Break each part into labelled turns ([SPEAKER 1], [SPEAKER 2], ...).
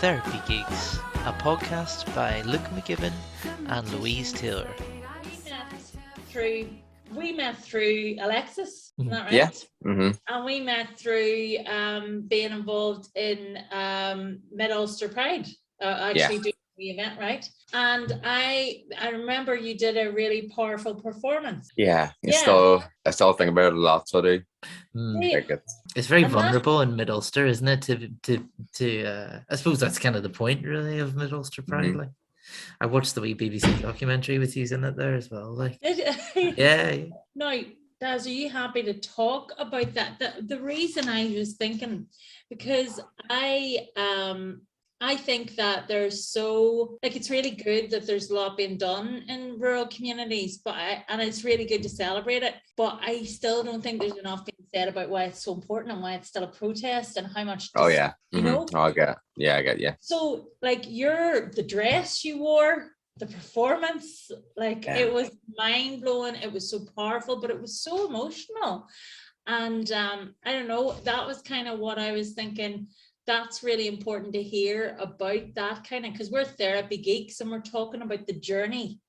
[SPEAKER 1] Therapy Geeks, a podcast by Luke McGibbon and Louise Taylor.
[SPEAKER 2] We met through Alexis, isn't that right?
[SPEAKER 3] Yeah. Mm-hmm.
[SPEAKER 2] And we met through being involved in mid-ulster Pride, doing the event, right? And I remember you did a really powerful performance.
[SPEAKER 3] Yeah. I still think about it a lot, so I do.
[SPEAKER 1] It's very vulnerable in mid-ulster, isn't it? To I suppose that's kind of the point, really, of mid-ulster Pride.
[SPEAKER 3] Mm-hmm.
[SPEAKER 1] Like, I watched the wee BBC documentary with you in it there as well. Like,
[SPEAKER 2] yeah. Now, Daz, are you happy to talk about that? The reason I was thinking, because I think that it's really good that there's a lot being done in rural communities, and it's really good to celebrate it. But I still don't think there's enough being said about why it's so important and why it's still a protest and how much.
[SPEAKER 3] Oh yeah,
[SPEAKER 2] you know.
[SPEAKER 3] Oh, I get it. Yeah, I get you.
[SPEAKER 2] So, like, the dress you wore, the performance, It was mind blowing. It was so powerful, but it was so emotional. And I don't know. That was kind of what I was thinking. That's really important to hear about that kind of, because we're therapy geeks and we're talking about the journey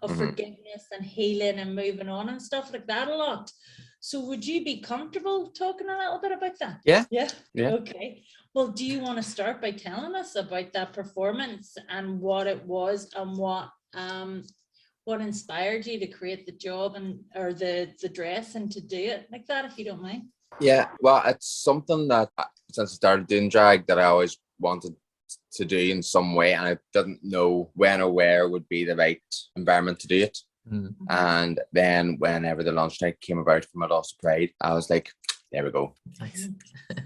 [SPEAKER 2] of forgiveness and healing and moving on and stuff like that a lot. So would you be comfortable talking a little bit about that?
[SPEAKER 3] Yeah.
[SPEAKER 2] Okay. Well, do you want to start by telling us about that performance and what it was and what inspired you to create the job or the dress and to do it like that, if you don't mind?
[SPEAKER 3] Yeah, well, it's something that since I started doing drag that I always wanted to do in some way, and I didn't know when or where would be the right environment to do it. Mm-hmm. And then whenever the launch night came about for mid-ulster Pride, I was like, there we go.
[SPEAKER 1] Nice.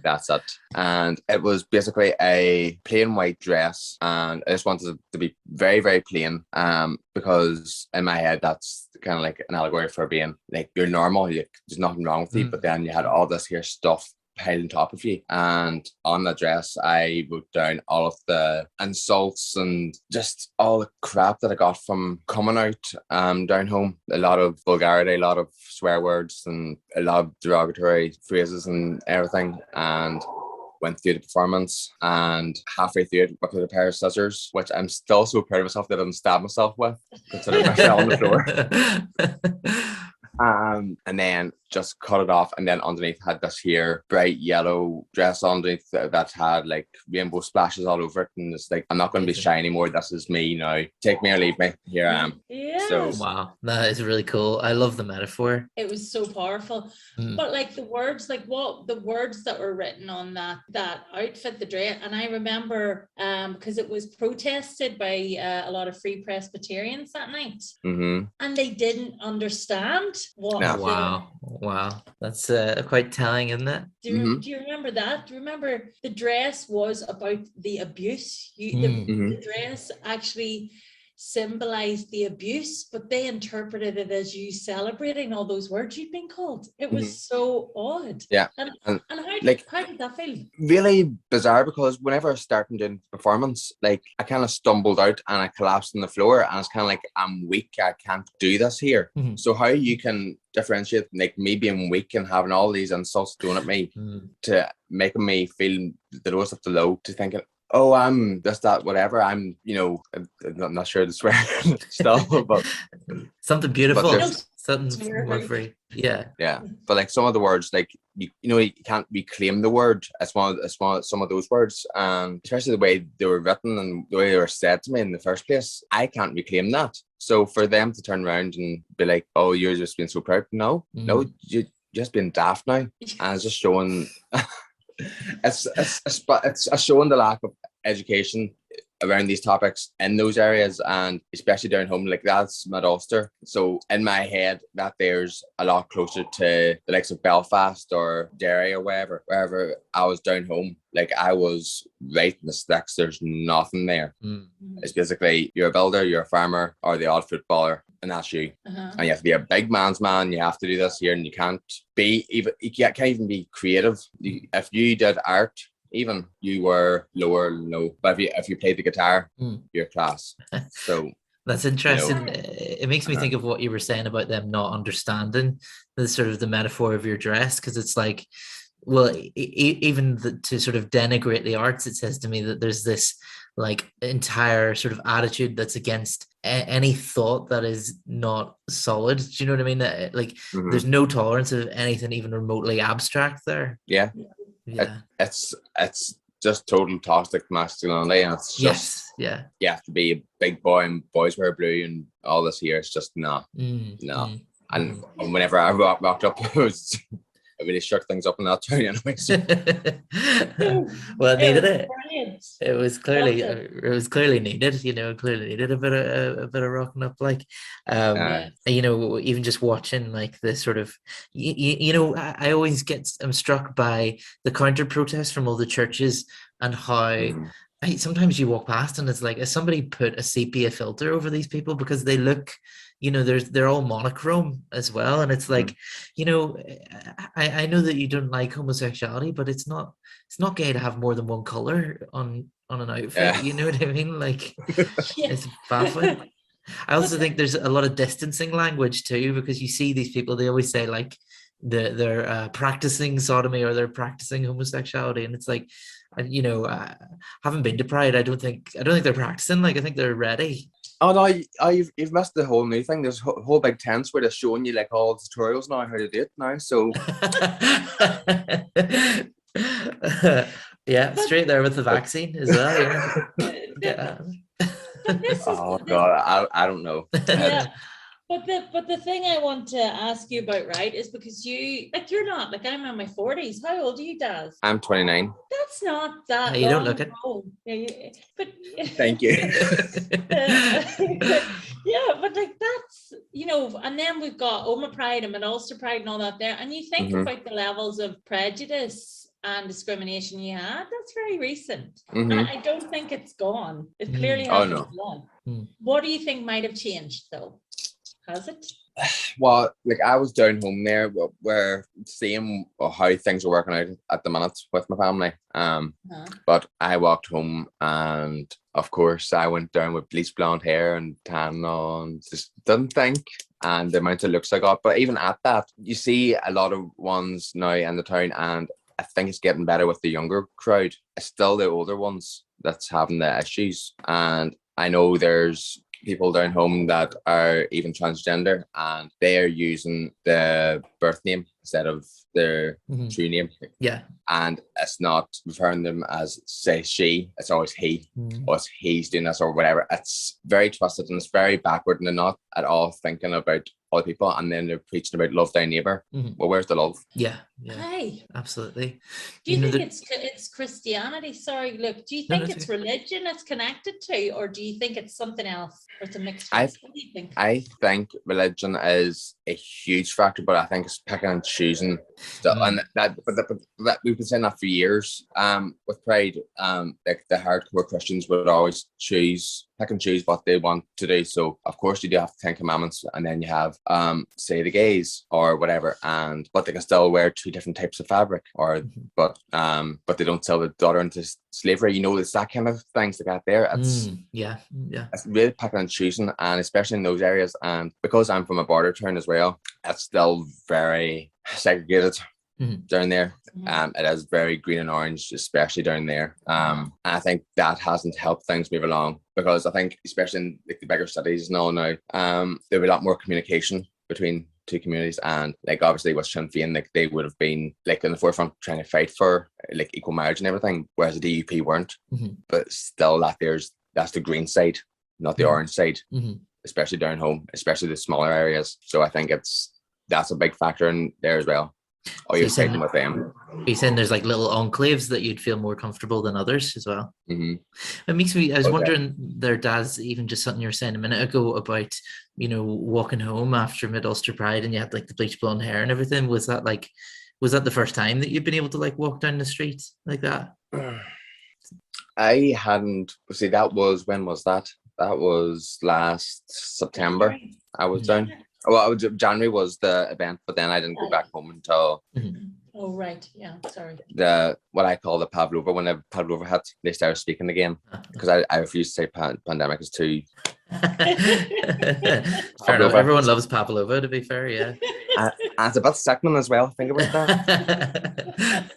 [SPEAKER 3] That's it. And it was basically a plain white dress, and I just wanted it to be very, very plain, because in my head that's kind of like an allegory for being like you're normal, there's nothing wrong with you, but then you had all this here stuff piled on top of you. And on the dress I wrote down all of the insults and just all the crap that I got from coming out down home. A lot of vulgarity, a lot of swear words and a lot of derogatory phrases and everything. And went through the performance, and halfway through it with a pair of scissors, which I'm still so proud of myself that I didn't stab myself with, considering I fell on the floor. And then just cut it off, and then underneath had this here bright yellow dress underneath that had like rainbow splashes all over it, and it's like, I'm not going to be shy anymore. This is me now. Take me or leave me. Here I am.
[SPEAKER 2] Yeah.
[SPEAKER 3] So
[SPEAKER 1] wow, that is really cool. I love the metaphor.
[SPEAKER 2] It was so powerful. But like the words, the words that were written on that outfit, the dress, and I remember because it was protested by a lot of Free Presbyterians that night, and they didn't understand what.
[SPEAKER 1] No. Wow, that's quite telling, isn't it?
[SPEAKER 2] Do you remember that? Do you remember the dress was about the abuse? The dress actually symbolized the abuse, but they interpreted it as you celebrating all those words you'd been called. It was so odd.
[SPEAKER 3] Yeah.
[SPEAKER 2] And how did that feel?
[SPEAKER 3] Really bizarre, because whenever I started doing performance, like I kind of stumbled out and I collapsed on the floor, and it's kind of like, I'm weak, I can't do this here. So how you can differentiate like me being weak and having all these insults thrown at me to making me feel the lowest of the low, to thinking, oh, I'm this, that, whatever. I'm, I'm not sure the swear still, but
[SPEAKER 1] something beautiful, something more free. Yeah.
[SPEAKER 3] But like some of the words, like you can't reclaim the word. It's some of those words, and especially the way they were written and the way they were said to me in the first place, I can't reclaim that. So for them to turn around and be like, "Oh, you're just being so proud," no, you're just being daft now, and it's just showing. It's showing the lack of education around these topics in those areas, and especially down home. Like, that's mid-ulster, so in my head that there's a lot closer to the likes of Belfast or Derry or wherever I was down home. Like, I was right in the sticks. There's nothing there. It's basically, you're a builder, you're a farmer, or the odd footballer, and that's you. And you have to be a big man's man. You have to do this here, and you can't even be creative. If you did art, even, you were low. But if you played the guitar, you're class. So
[SPEAKER 1] that's interesting. It makes me think of what you were saying about them not understanding the sort of the metaphor of your dress, because it's like, well, even to sort of denigrate the arts, it says to me that there's this like entire sort of attitude that's against any thought that is not solid. Do you know what I mean? That like there's no tolerance of anything even remotely abstract there.
[SPEAKER 3] Yeah. It's just total toxic masculinity, and it's just you have to be a big boy and boys wear blue and all this here. It's just no. And whenever I rocked up, it really shook things up in that town anyway. So.
[SPEAKER 1] Well, it needed it. It was clearly needed. You know, clearly needed a bit of rocking up. Like, you know, even just watching like this sort of, you know, I always I'm struck by the counter protests from all the churches and how. Sometimes you walk past and it's like, has somebody put a sepia filter over these people because they look, you know, they're all monochrome as well, and it's like, you know, I know that you don't like homosexuality, but it's not gay to have more than one color on an outfit. You know what I mean? Like, it's baffling. I also think there's a lot of distancing language too, because you see these people, they always say like they're practicing sodomy or they're practicing homosexuality, and it's like, you know, haven't been to Pride. I don't think they're practicing. Like, I think they're ready.
[SPEAKER 3] Oh no, you've missed the whole new thing. There's whole big tents where they're showing you like all the tutorials now how to do it now. So
[SPEAKER 1] yeah, straight there with the vaccine as well. Yeah.
[SPEAKER 3] Oh God, I don't know.
[SPEAKER 2] Yeah. But the thing I want to ask you about, right, is because you're not, like, I'm in my 40s. How old are you, Daz?
[SPEAKER 3] I'm 29.
[SPEAKER 2] That's not that
[SPEAKER 1] you don't look it.
[SPEAKER 2] But
[SPEAKER 3] Thank you.
[SPEAKER 2] yeah, but like that's, you know, and then we've got Omagh Pride and mid-ulster Pride and all that there, and you think about the levels of prejudice and discrimination you had. That's very recent. And I don't think it's gone. It clearly hasn't gone. What do you think might have changed though? Has it?
[SPEAKER 3] Well, like I was down home there where seeing how things are working out at the minute with my family. But I walked home and of course I went down with bleach blonde hair and tan on, just didn't think, and the amount of looks I got. But even at that, you see a lot of ones now in the town, and I think it's getting better with the younger crowd. It's still the older ones that's having the issues. And I know there's people down home that are even transgender, and they are using the birth name instead of their true name.
[SPEAKER 1] Yeah.
[SPEAKER 3] And it's not referring them as, say, she, it's always he, or it's he's doing this or whatever. It's very twisted and it's very backward, and they're not at all thinking about other people, and then they're preaching about love thy neighbor. Well, where's the love?
[SPEAKER 1] Yeah.
[SPEAKER 2] Hey,
[SPEAKER 1] absolutely.
[SPEAKER 2] Do you think it's Christianity? Sorry, look, do you think it's religion it's connected to, or do you think it's something else, or it's a mixture? What do you think?
[SPEAKER 3] I think religion is a huge factor, but I think it's picking and choosing. And that we've been saying that for years. With Pride, like the hardcore Christians would always pick and choose what they want to do. So of course you do have the 10 Commandments, and then you have say the gays or whatever, but they can still wear 2 different types of fabric, or but they don't sell the daughter into slavery. You know, it's that kind of things that got there. It's it's really picking and choosing, and especially in those areas. And because I'm from a border town as well, it's still very segregated down there. It is very green and orange, especially down there. And I think that hasn't helped things move along, because I think especially in like the bigger cities and all now, there'll be a lot more communication between 2 communities, and like obviously with Sinn Féin, like they would have been like in the forefront trying to fight for like equal marriage and everything, whereas the DUP weren't. But still, that's the green side, not the orange side, especially down home, especially the smaller areas. So I think that's a big factor in there as well. Oh, you're fighting with them.
[SPEAKER 1] You're saying there's like little enclaves that you'd feel more comfortable than others as well. It makes me, I was wondering there, Daz, even just something you were saying a minute ago about, you know, walking home after mid-ulster Pride and you had like the bleach blonde hair and everything. Was that the first time that you've been able to like walk down the street like that?
[SPEAKER 3] I hadn't, see, when was that? That was last September. I was down. Well, January was the event, but then I didn't go back home until.
[SPEAKER 2] Oh, right. Yeah, sorry.
[SPEAKER 3] What I call the Pavlova, when the Pavlova hit, they started speaking again, because I refuse to say pandemic is too
[SPEAKER 1] Fair enough. Everyone loves pavlova, to be fair, yeah.
[SPEAKER 3] And it's a bit sickening as well, think about that.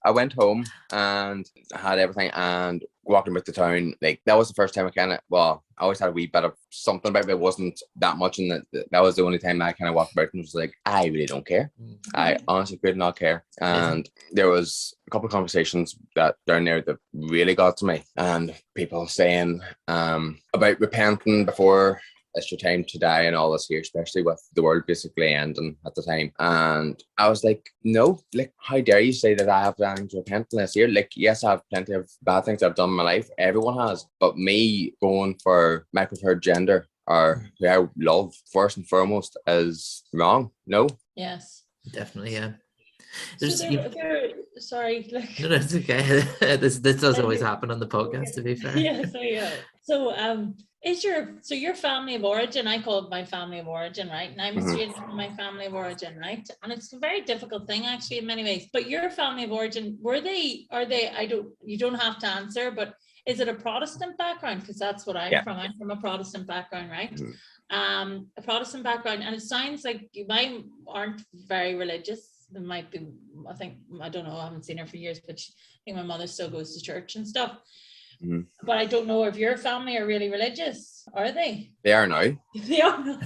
[SPEAKER 3] I went home and I had everything and walking about the town. Like, that was the first time I kind of, well, I always had a wee bit of something about it. It wasn't that much, and that was the only time I kind of walked about and was like, I really don't care. I honestly could not care. And there was a couple of conversations that down there that really got to me, and people saying about repenting before it's your time to die and all this here, especially with the world basically ending at the time. And I was like, no, like, how dare you say that I have anything to repent this year? Like, yes, I have plenty of bad things I've done in my life. Everyone has. But me going for my preferred gender or who I love first and foremost is wrong. No.
[SPEAKER 2] Yes.
[SPEAKER 1] Definitely, yeah.
[SPEAKER 2] Sorry. Like,
[SPEAKER 1] no, it's okay. This does always happen on the podcast, to be fair.
[SPEAKER 2] So your family of origin, I call it my family of origin, right? And I'm a stranger from my family of origin, right? And it's a very difficult thing actually in many ways. But your family of origin, you don't have to answer, but is it a Protestant background? Because that's what I'm from. I'm from a Protestant background, right? A Protestant background. And it sounds like mine aren't very religious. There might be, I don't know, I haven't seen her for years, but I think my mother still goes to church and stuff. But I don't know if your family are really religious. Are they?
[SPEAKER 3] They are now.
[SPEAKER 2] They are now.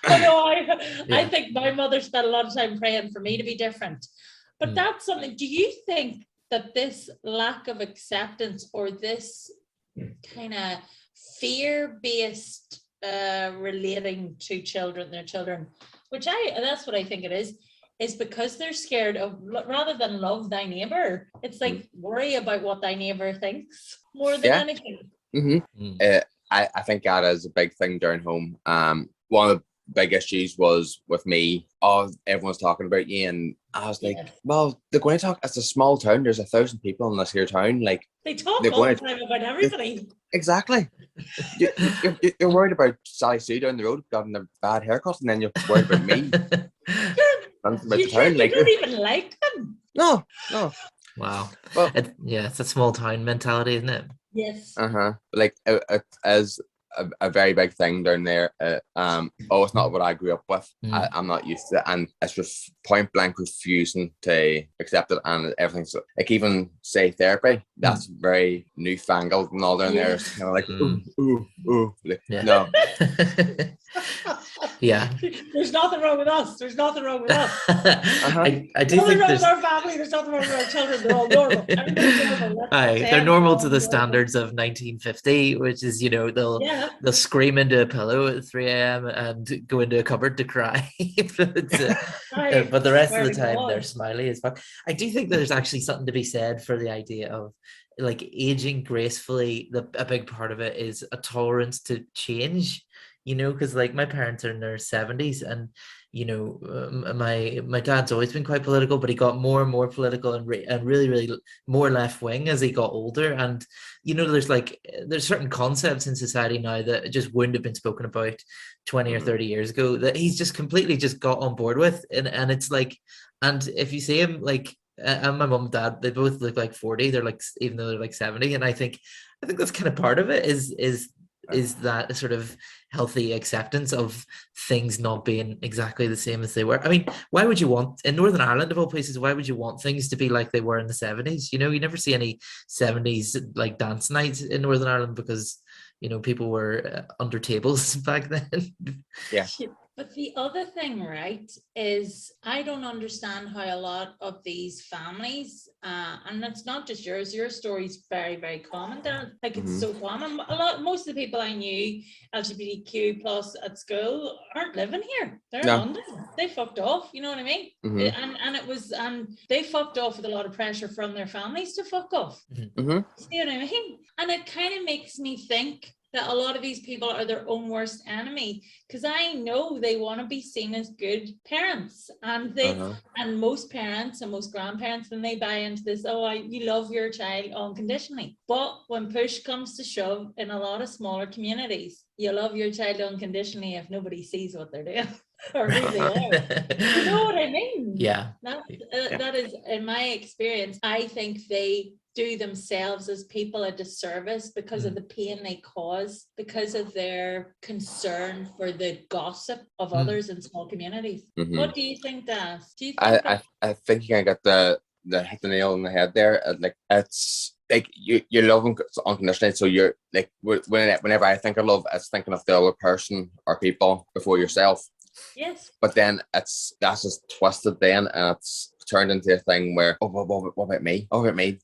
[SPEAKER 2] I think my mother spent a lot of time praying for me to be different. But that's something, do you think that this lack of acceptance or this kind of fear-based relating to their children, that's what I think it is because they're scared of, rather than love thy neighbor, it's like worry about what thy neighbor thinks more than anything.
[SPEAKER 3] I think that is a big thing down home. One of the big issues was with me, everyone's talking about you, and I was like, well, they're going to talk, it's a small town, there's 1,000 people in this here town, like
[SPEAKER 2] they talk all the time about everybody.
[SPEAKER 3] Exactly. You're worried about Sally Sue down the road getting a bad haircut, and then you're worried about me.
[SPEAKER 2] You don't even like them.
[SPEAKER 3] No.
[SPEAKER 1] Wow. Well, it's a small town mentality, isn't it?
[SPEAKER 2] Yes.
[SPEAKER 3] Like, it is a very big thing down there. It's not what I grew up with. I'm not used to it, and it's just point blank refusing to accept it, and everything's like, even say therapy, that's very newfangled and all down there. It's kind of like like, no.
[SPEAKER 1] Yeah.
[SPEAKER 2] There's nothing wrong with us. There's nothing wrong with us.
[SPEAKER 1] I do
[SPEAKER 2] nothing
[SPEAKER 1] think
[SPEAKER 2] wrong with our family. There's nothing wrong with our children. They're all normal.
[SPEAKER 1] They're normal to the standards of 1950, which is, they'll scream into a pillow at 3 a.m. and go into a cupboard to cry. But the rest of the time they're smiley as fuck. I do think there's actually something to be said for the idea of, like, aging gracefully. A big part of it is a tolerance to change. Because, like, my parents are in their 70s, and my dad's always been quite political, but he got more and more political and really, really more left wing as he got older. And there's certain concepts in society now that just wouldn't have been spoken about 20 or 30 years ago that he's just completely just got on board with, and it's like, and if you see him, like, and my mum and dad, they both look like 40. They're like, even though they're like 70, and I think that's kind of part of it is that sort of healthy acceptance of things not being exactly the same as they were. I mean, why would you want, in Northern Ireland of all places, why would you want things to be like they were in the 70s? You never see any 70s like dance nights in Northern Ireland because people were under tables back then.
[SPEAKER 3] Yeah.
[SPEAKER 2] But the other thing, right, is I don't understand how a lot of these families, and it's not just yours, your story's very, very common. Like, it's so common. Most of the people I knew, LGBTQ plus at school, aren't living here. They're in London. They fucked off, you know what I mean? And they fucked off with a lot of pressure from their families to fuck off. See what I mean? And it kind of makes me think that a lot of these people are their own worst enemy, because I know they want to be seen as good parents, and and most parents and most grandparents, when they buy into this, you love your child unconditionally. But when push comes to shove, in a lot of smaller communities, you love your child unconditionally if nobody sees what they're doing or who they are. You know what I mean?
[SPEAKER 1] Yeah.
[SPEAKER 2] That is, in my experience, I think they do themselves as people a disservice because of the pain they cause, because of their concern for the gossip of others in small communities. What do you think, Daz? Do you think
[SPEAKER 3] I think you can get the hit the nail on the head there. Like, it's like you love them unconditionally, so you're like, whenever I think of love, it's thinking of the other person or people before yourself.
[SPEAKER 2] Yes.
[SPEAKER 3] But then that's just twisted then, and it's turned into a thing where, what about me? What about me?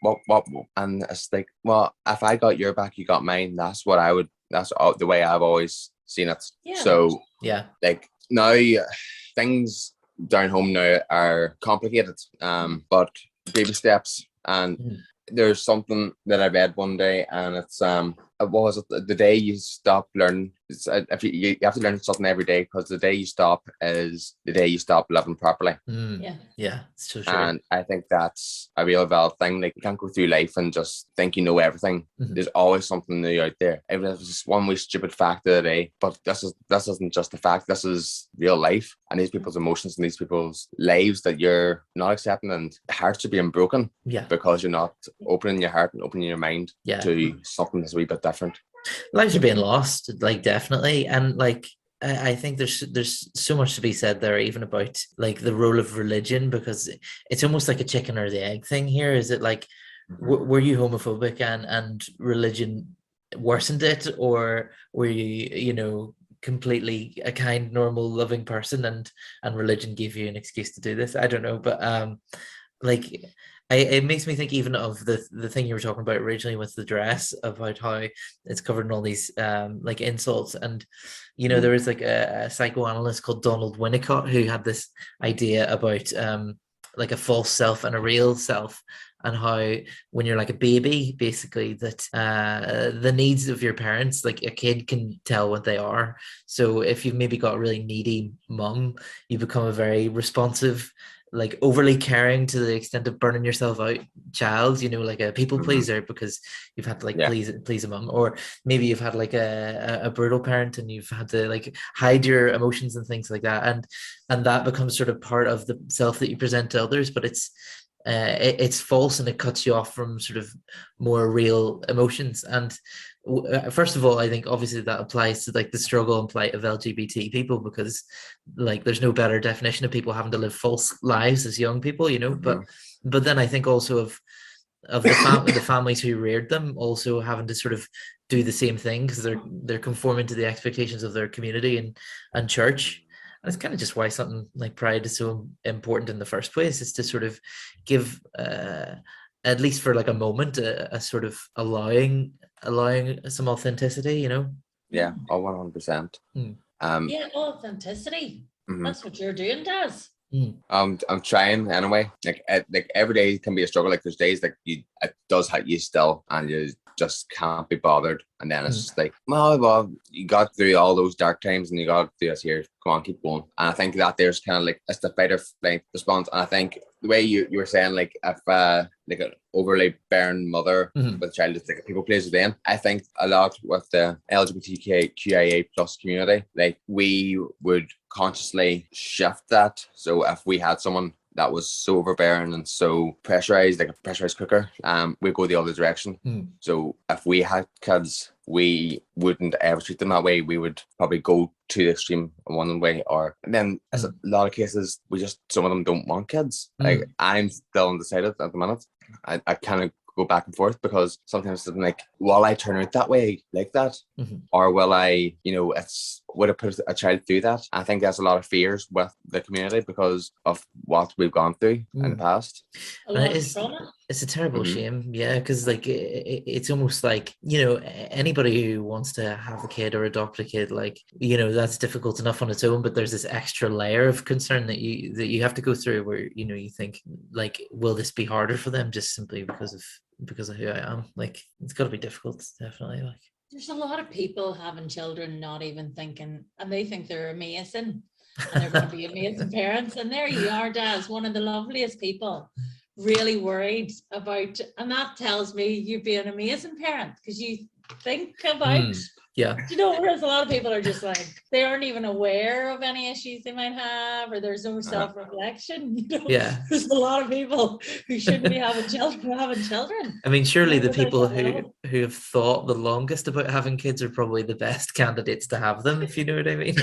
[SPEAKER 3] What? And it's like, well, if I got your back, you got mine. That's the way I've always seen it.
[SPEAKER 2] Yeah.
[SPEAKER 3] So
[SPEAKER 1] yeah,
[SPEAKER 3] like now things down home now are complicated, but baby steps. And there's something that I read one day, and it's what was it? The day you stop learning. If you have to learn something every day, because the day you stop is the day you stop living properly.
[SPEAKER 1] Yeah, it's so true.
[SPEAKER 3] And I think that's a real valid thing. Like, you can't go through life and just think you know everything. There's always something new out there. Even if it's just one wee stupid fact of the day, but this isn't just a fact. This is real life, and these people's emotions and these people's lives that you're not accepting, and hearts are being broken. Because you're not opening your heart and opening your mind to something that's a wee bit different.
[SPEAKER 1] Lives are being lost, like, definitely. And like, I think there's so much to be said there, even about like the role of religion, because it's almost like a chicken or the egg thing here. Is it like, were you homophobic and religion worsened it, or were you completely a kind, normal, loving person, and religion gave you an excuse to do this? I don't know, but like, it makes me think even of the thing you were talking about originally with the dress, about how it's covered in all these like insults. And there was like a psychoanalyst called Donald Winnicott who had this idea about like a false self and a real self, and how when you're like a baby, basically, that the needs of your parents, like a kid can tell what they are. So if you've maybe got a really needy mum, you become a very responsive, like overly caring to the extent of burning yourself out child, like a people pleaser, because you've had to like please a mum. Or maybe you've had like a brutal parent and you've had to like hide your emotions and things like that, and that becomes sort of part of the self that you present to others, but it's false, and it cuts you off from sort of more real emotions. And first of all, I think obviously that applies to like the struggle and plight of LGBT people, because like there's no better definition of people having to live false lives as young people, but then I think also of the families who reared them also having to sort of do the same thing, because they're conforming to the expectations of their community and church. And it's kind of just why something like Pride is so important in the first place, is to sort of give, at least for like a moment, a sort of allowing some authenticity,
[SPEAKER 3] Yeah, 100%.
[SPEAKER 2] Authenticity. That's what you're doing, Daz.
[SPEAKER 3] I'm trying anyway. Like every day can be a struggle. Like, there's days like it does hit you still, and you just can't be bothered. And then it's just like, well, you got through all those dark times, and you got through this here. Come on, keep going. And I think that there's kind of like, it's the fight or flight response. And I think the way you were saying, like, if like an overly barren mother with a child is like a people pleaser, then I think a lot with the LGBTQIA plus community, like, we would consciously shift that. So if we had someone that was so overbearing and so pressurized, like a pressurized cooker, we go the other direction. So if we had kids, we wouldn't ever treat them that way. We would probably go to the extreme in one way, and then as a lot of cases, some of them don't want kids. Like, I'm still undecided at the minute. I kind of go back and forth, because sometimes I'm like, will I turn out that way, like that, or will I, would I put a child through that? I think there's a lot of fears with the community because of what we've gone through in the past.
[SPEAKER 2] A lot of trauma.
[SPEAKER 1] It's a terrible shame, because like it's almost like, anybody who wants to have a kid or adopt a kid, like, that's difficult enough on its own, but there's this extra layer of concern that you have to go through, where you think, like, will this be harder for them just simply because of who I am? Like, it's got to be difficult, definitely. Like,
[SPEAKER 2] there's a lot of people having children not even thinking, and they think they're amazing and they're going to be amazing parents, and there you are, Daz, one of the loveliest people, really worried about, and that tells me you'd be an amazing parent, because think about.
[SPEAKER 1] Yeah.
[SPEAKER 2] You know, whereas a lot of people are just like, they aren't even aware of any issues they might have, or there's no self-reflection. You know, there's a lot of people who shouldn't be having children.
[SPEAKER 1] I mean, surely the people who have thought the longest about having kids are probably the best candidates to have them, if you know what I mean.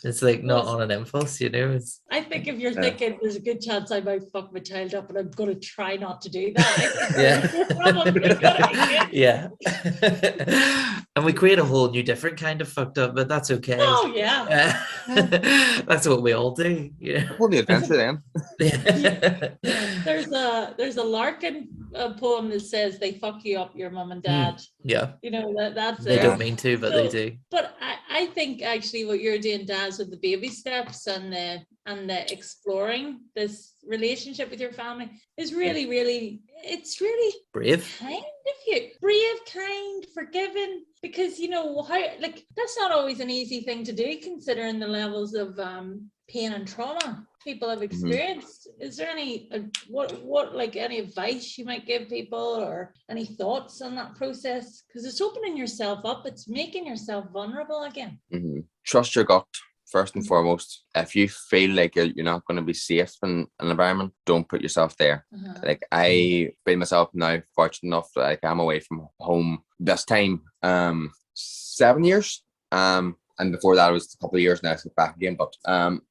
[SPEAKER 1] It's like not on an impulse, you know.
[SPEAKER 2] I think if you're thinking there's a good chance I might fuck my child up, and I'm going to try not to do that.
[SPEAKER 1] Yeah. And we create a whole new different kind of fucked up, but that's okay.
[SPEAKER 2] Oh yeah.
[SPEAKER 1] That's what we all do. Yeah.
[SPEAKER 3] Hold the adventure then.
[SPEAKER 2] There's a Larkin poem that says they fuck you up, your mum and dad.
[SPEAKER 1] Yeah.
[SPEAKER 2] You know, that's
[SPEAKER 1] they don't mean to, but they do.
[SPEAKER 2] But I think actually what you're doing, Daz, with the baby steps and the exploring this relationship with your family is really, really, it's really
[SPEAKER 1] brave.
[SPEAKER 2] Kind of you. Brave, kind, forgiving. Because, you know, how, like, that's not always an easy thing to do, considering the levels of pain and trauma people have experienced. Is there any what like any advice you might give people, or any thoughts on that process? Because it's opening yourself up, it's making yourself vulnerable again.
[SPEAKER 3] Trust your gut first and foremost. If you feel like you're not going to be safe in an environment, don't put yourself there. Like I feel myself now fortunate enough that like I'm away from home this time 7 years, and before that it was a couple of years now, so back again, but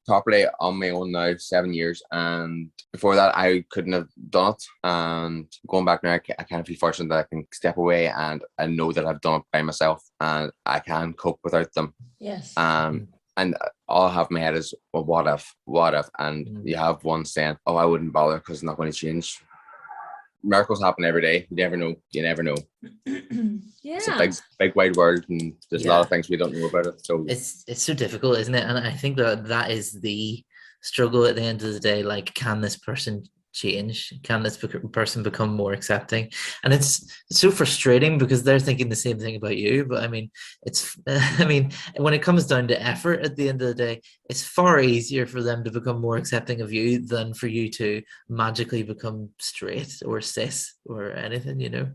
[SPEAKER 3] properly on my own now 7 years, and before that I couldn't have done it. And going back now, I kind of feel fortunate that I can step away and I know that I've done it by myself and I can cope without them.
[SPEAKER 2] Yes.
[SPEAKER 3] And all I have in my head is, well, what if? And you have one saying, oh, I wouldn't bother because it's not going to change. Miracles happen every day. You never know. It's a big wide world, and there's a lot of things we don't know about it. So
[SPEAKER 1] it's so difficult, isn't it? And I think that is the struggle at the end of the day. Like, can this person change? Can this person become more accepting? And it's so frustrating because they're thinking the same thing about you. But I mean, when it comes down to effort at the end of the day, it's far easier for them to become more accepting of you than for you to magically become straight or cis or anything, you know.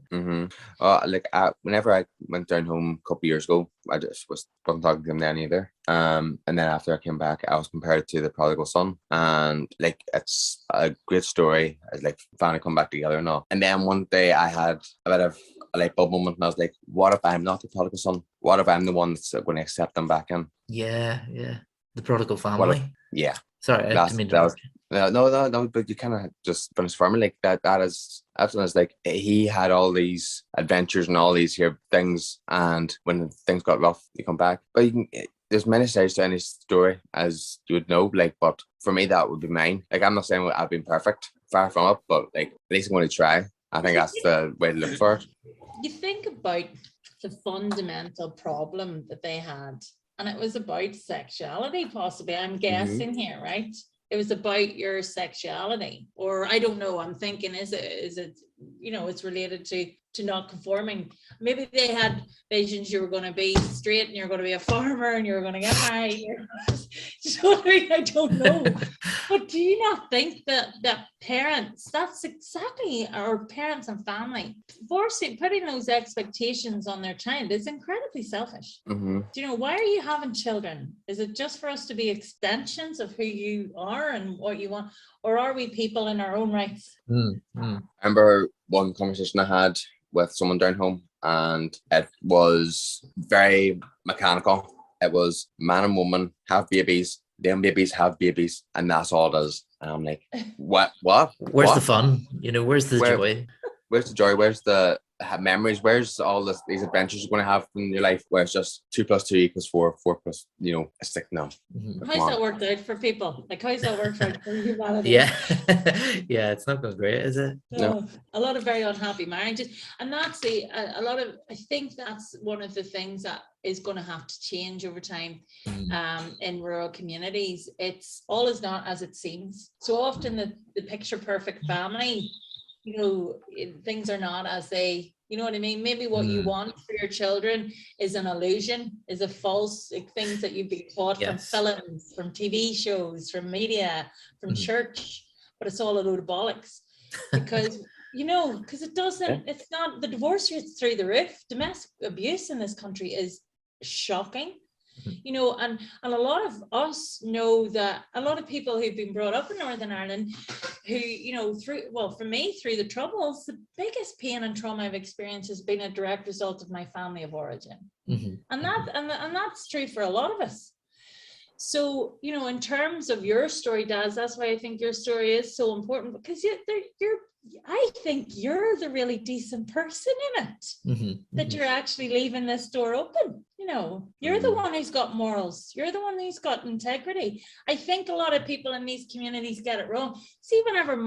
[SPEAKER 3] Whenever I went down home a couple of years ago, I just wasn't talking to him then either. And then after I came back, I was compared to the prodigal son, and like it's a great story. I was like finally come back together and all. And then one day I had a bit of a light bulb moment, and I was like, what if I'm not the prodigal son? What if I'm the one that's going to accept them back in?
[SPEAKER 1] Yeah. The prodigal family. Sorry, I didn't mean to.
[SPEAKER 3] No, but you kind of just finished for me like that. That's when it's like he had all these adventures and all these here things, and when things got rough, you come back. But there's many sides to any story, as you would know. Like, but for me, that would be mine. Like, I'm not saying I've been perfect, far from it, but like at least I'm going to try. I think that's the way to look for it.
[SPEAKER 2] You think about the fundamental problem that they had. And it was about sexuality, possibly. I'm guessing here, right? It was about your sexuality, or I don't know. I'm thinking, is it, you know, it's related to not conforming. Maybe they had visions you were going to be straight and you're going to be a farmer and you're going to get married. I don't know. But do you not think that parents, that's exactly, our parents and family, putting those expectations on their child is incredibly selfish. Do you know, why are you having children? Is it just for us to be extensions of who you are and what you want? Or are we people in our own rights?
[SPEAKER 3] I remember one conversation I had with someone down home, and it was very mechanical. It was man and woman have babies, them babies have babies, and that's all it is. And I'm like, what?
[SPEAKER 1] Where's the fun? You know, where's the joy?
[SPEAKER 3] Where's the joy? Where's the memories? Where's all these adventures you're going to have in your life where it's just 2 + 2 = 4, 4 plus, you know, it's like, no.
[SPEAKER 2] How's that worked out for people? Like, how's that worked out for humanity?
[SPEAKER 1] Yeah, it's not going great, is it?
[SPEAKER 2] No. A lot of very unhappy marriages, and that's I think that's one of the things that is going to have to change over time in rural communities. It's all is not as it seems. So often the picture perfect family, you know, things are not as they, you know what I mean? Maybe what you want for your children is an illusion, is a false, like, things that you've been taught from films, from TV shows, from media, from church, but it's all a load of bollocks. Because you know, because it doesn't, it's not, the divorce rate's through the roof. Domestic abuse in this country is shocking. You know, and a lot of us know that a lot of people who've been brought up in Northern Ireland who, you know, for me, through the Troubles, the biggest pain and trauma I've experienced has been a direct result of my family of origin. And that's true for a lot of us. So, you know, in terms of your story, Daz, that's why I think your story is so important, because I think you're the really decent person in it, that you're actually leaving this door open. You know, you're the one who's got morals. You're the one who's got integrity. I think a lot of people in these communities get it wrong. See, whenever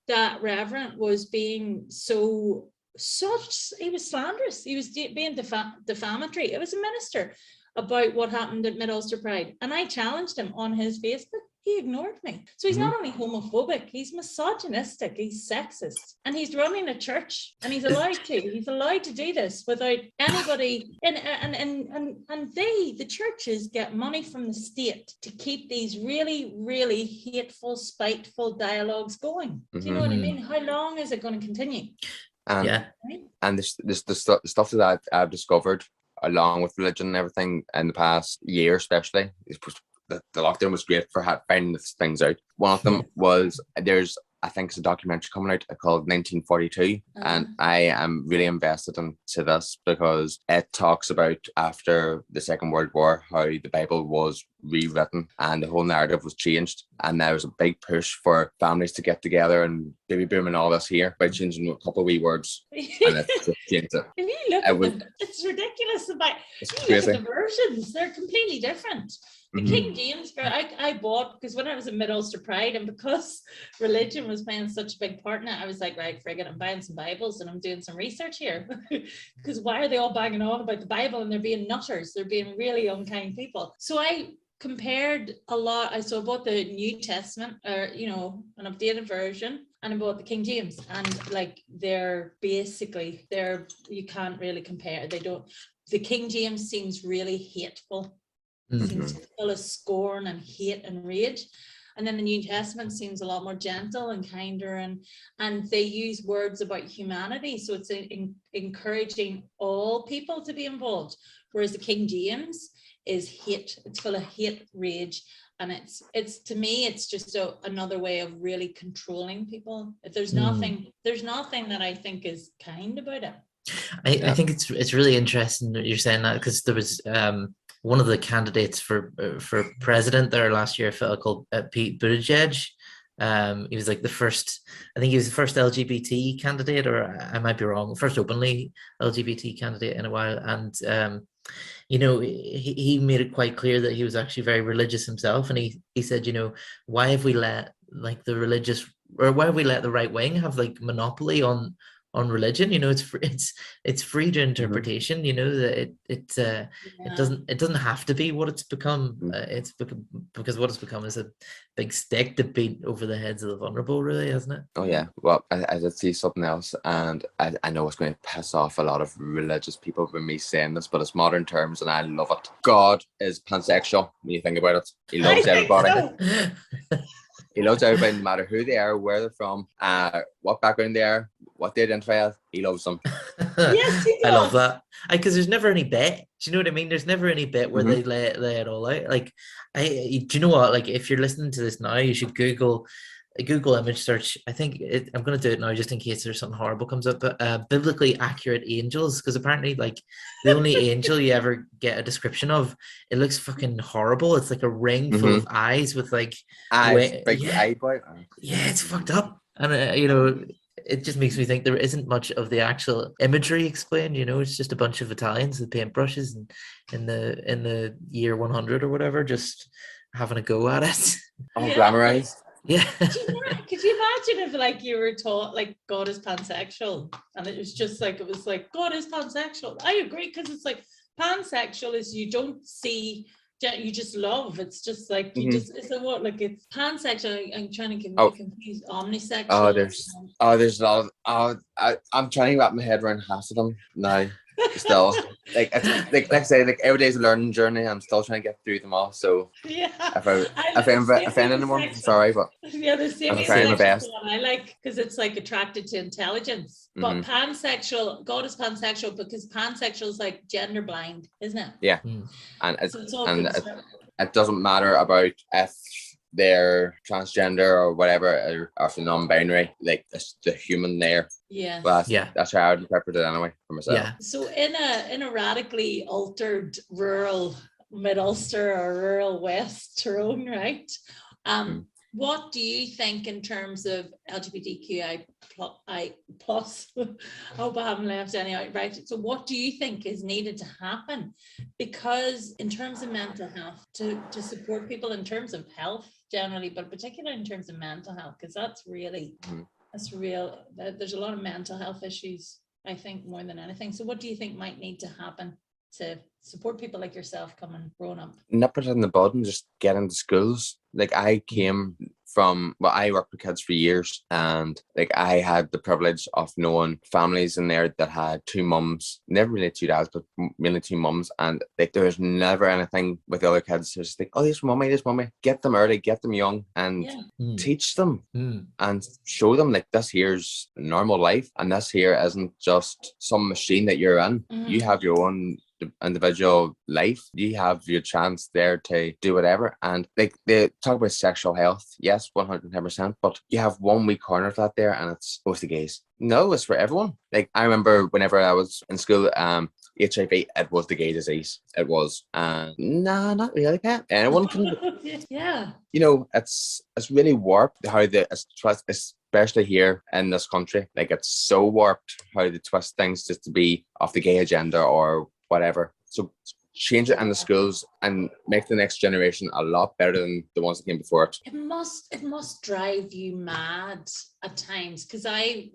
[SPEAKER 2] that reverend was being he was slanderous. He was being defamatory. It was a minister about what happened at Mid-Ulster Pride. And I challenged him on his Facebook. He ignored me. So he's not only homophobic, he's misogynistic, he's sexist, and he's running a church, and he's allowed to do this without anybody. And the churches get money from the state to keep these really, really hateful, spiteful dialogues going. Do you know what I mean? How long is it going to continue?
[SPEAKER 3] And the stuff that I've discovered along with religion and everything in the past year, especially, the lockdown was great for finding things out. One of them was, I think it's a documentary coming out called 1942, and I am really invested into this because it talks about after the Second World War how the Bible was rewritten and the whole narrative was changed, and there was a big push for families to get together and baby boom and all this here by changing a couple of wee words, and it's just changed it.
[SPEAKER 2] If you look at them, it's ridiculous. Look at the versions, they're completely different. The King James, I bought, because when I was in Mid-Ulster Pride, and because religion was playing such a big part in it, I was like, right, friggin', I'm buying some Bibles and I'm doing some research here. Because why are they all banging on about the Bible and they're being nutters? They're being really unkind people. So I compared a lot. So I bought the New Testament, or, you know, an updated version, and I bought the King James. And like, you can't really compare. The King James seems really hateful. Seems full of scorn and hate and rage, and then the New Testament seems a lot more gentle and kinder, and they use words about humanity, so it's encouraging all people to be involved, whereas the King James is hate. It's full of hate, rage, and it's to me, it's just another way of really controlling people. There's nothing that I think is kind about it.
[SPEAKER 1] I think it's really interesting that you're saying that, because there was one of the candidates for president there last year, a fellow called Pete Buttigieg. He was like the first LGBT candidate, or I might be wrong, first openly LGBT candidate in a while. And you know, he made it quite clear that he was actually very religious himself, and he said, you know, why have we let the right wing have like monopoly on religion? You know, it's free to interpretation. You know, that it doesn't have to be what it's become. It's because what it's become is a big stick to beat over the heads of the vulnerable, really, hasn't it?
[SPEAKER 3] Oh yeah. Well, I did see something else, and I know it's going to piss off a lot of religious people with me saying this, but it's modern terms and I love it. God is pansexual when you think about it. He loves everybody. He loves everybody, no matter who they are, where they're from, what background they are, what they identify as. He loves them.
[SPEAKER 2] Yes, he does.
[SPEAKER 1] I love that. Because there's never any bet. Do you know what I mean? There's never any bit where they lay it all out. Like, do you know what? Like, if you're listening to this now, you should Google image search. I think I'm going to do it now just in case there's something horrible comes up. But biblically accurate angels, because apparently, like, the only angel you ever get a description of, it looks fucking horrible. It's like a ring full of eyes with like
[SPEAKER 3] eyebrow.
[SPEAKER 1] Yeah, it's fucked up. And you know, it just makes me think there isn't much of the actual imagery explained. You know, it's just a bunch of Italians with paintbrushes and in the year 100 or whatever, just having a go at it.
[SPEAKER 3] All glamorized.
[SPEAKER 1] Yeah.
[SPEAKER 2] Could you imagine if like you were taught like God is pansexual, and it was like God is pansexual? I agree, because it's like pansexual is you don't see, you just love. It's just like you just, it's what, like, it's pansexual. I'm trying to get confused. Omnisexual.
[SPEAKER 3] There's a lot of I'm trying to wrap my head around half of them now. still, like it's like I say, like every day's a learning journey. I'm still trying to get through them all. So
[SPEAKER 2] yeah,
[SPEAKER 3] if I offend anyone, I'm sorry, but
[SPEAKER 2] yeah, the same
[SPEAKER 3] I'm trying my best.
[SPEAKER 2] I like because it's like attracted to intelligence. But pansexual, God is pansexual because pansexual is like gender blind, isn't it?
[SPEAKER 3] Yeah, and it doesn't matter about if they're transgender or whatever, or if they're non-binary, like it's the human there.
[SPEAKER 2] Yeah.
[SPEAKER 3] Well, that's how I would interpret it anyway for myself.
[SPEAKER 1] Yeah.
[SPEAKER 2] So in a radically altered rural mid-ulster or rural West Tyrone, right? What do you think in terms of LGBTQI plus? I hope I haven't left any out, right? So what do you think is needed to happen? Because in terms of mental health, to support people in terms of health generally, but particularly in terms of mental health, because that's really, that's real. There's a lot of mental health issues, I think, more than anything. So what do you think might need to happen to support people like yourself coming growing up?
[SPEAKER 3] Nip it in the bud and just get into schools. Like I came from, well, I worked with kids for years, and like I had the privilege of knowing families in there that had two mums, never really two dads, but mainly two mums, and like there was never anything with the other kids. It was just like, oh, this mommy, get them early, get them young, and teach them and show them like this here's normal life, and this here isn't just some machine that you're in. You have your own individual life. You have your chance there to do whatever. And like they talk about sexual health, yes, 110%, but you have one wee corner of that there, and it's mostly gays. No, it's for everyone. Like I remember whenever I was in school, HIV, it was the gay disease. It was. Nah, not really, Pat. Anyone can.
[SPEAKER 2] Yeah.
[SPEAKER 3] You know, it's really warped how especially here in this country, like it's so warped how they twist things just to be off the gay agenda or whatever. So change it in the schools and make the next generation a lot better than the ones that came before it.
[SPEAKER 2] It must drive you mad at times, because I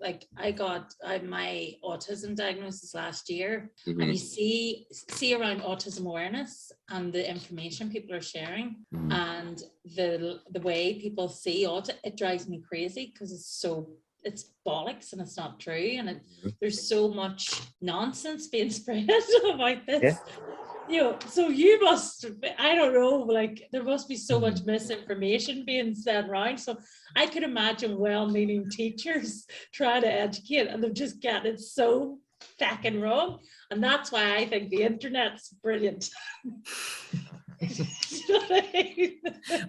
[SPEAKER 2] got my autism diagnosis last year, and you see around autism awareness and the information people are sharing and the way people see autism, it drives me crazy because it's bollocks and it's not true, and there's so much nonsense being spread about this.
[SPEAKER 3] Yeah.
[SPEAKER 2] You know, so you must, I don't know, like there must be so much misinformation being said around. So I could imagine well-meaning teachers trying to educate, and they're just getting it so fucking wrong. And that's why I think the internet's brilliant.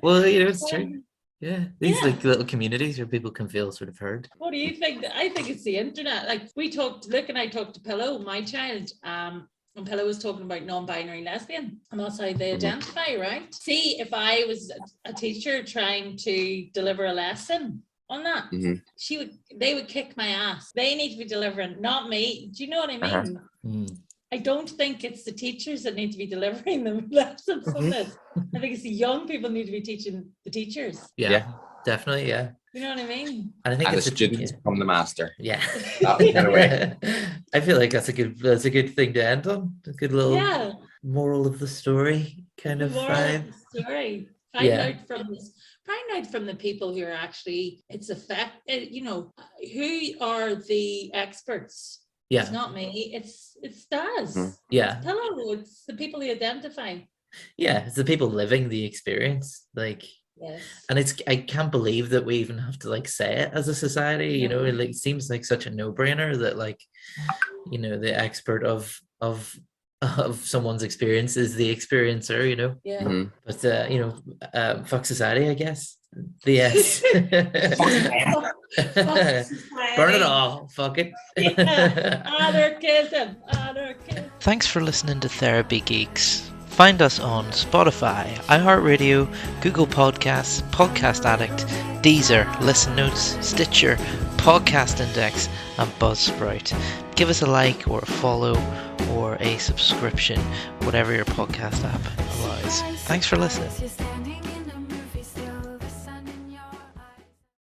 [SPEAKER 1] Well, you know, it's true. Yeah, these like little communities where people can feel sort of heard.
[SPEAKER 2] What do you think? I think it's the internet. Like Luke and I talked to Pillow, my child, and Pillow was talking about non-binary lesbian, and that's how they identify, right? See, if I was a teacher trying to deliver a lesson on that, they would kick my ass. They need to be delivering, not me. Do you know what I mean? I don't think it's the teachers that need to be delivering the lessons on this. I think it's the young people need to be teaching the teachers.
[SPEAKER 1] Yeah, definitely, yeah.
[SPEAKER 2] You know what I mean?
[SPEAKER 1] And I think
[SPEAKER 3] the students become the master.
[SPEAKER 1] Yeah.
[SPEAKER 3] Anyway.
[SPEAKER 1] I feel like that's a good thing to end on. A good little moral of the story kind of vibe.
[SPEAKER 2] Story. Find out from the people who are actually you know, who are the experts. Yeah. It's not me, it's Daz.
[SPEAKER 1] Yeah.
[SPEAKER 2] Hello, it's the people who identify.
[SPEAKER 1] Yeah, it's the people living the experience. Like,
[SPEAKER 2] yes.
[SPEAKER 1] And I can't believe that we even have to like say it as a society. You know, it like seems like such a no-brainer that like, you know, the expert of someone's experience is the experiencer, you know.
[SPEAKER 2] Yeah.
[SPEAKER 1] But you know, fuck society, I guess. Yes. Burn it all. Fuck it.
[SPEAKER 2] Anarchism.
[SPEAKER 4] Thanks for listening to Therapy Geeks. Find us on Spotify, iHeartRadio, Google Podcasts, Podcast Addict, Deezer, Listen Notes, Stitcher, Podcast Index, and Buzzsprout. Give us a like or a follow or a subscription, whatever your podcast app allows. Thanks for listening.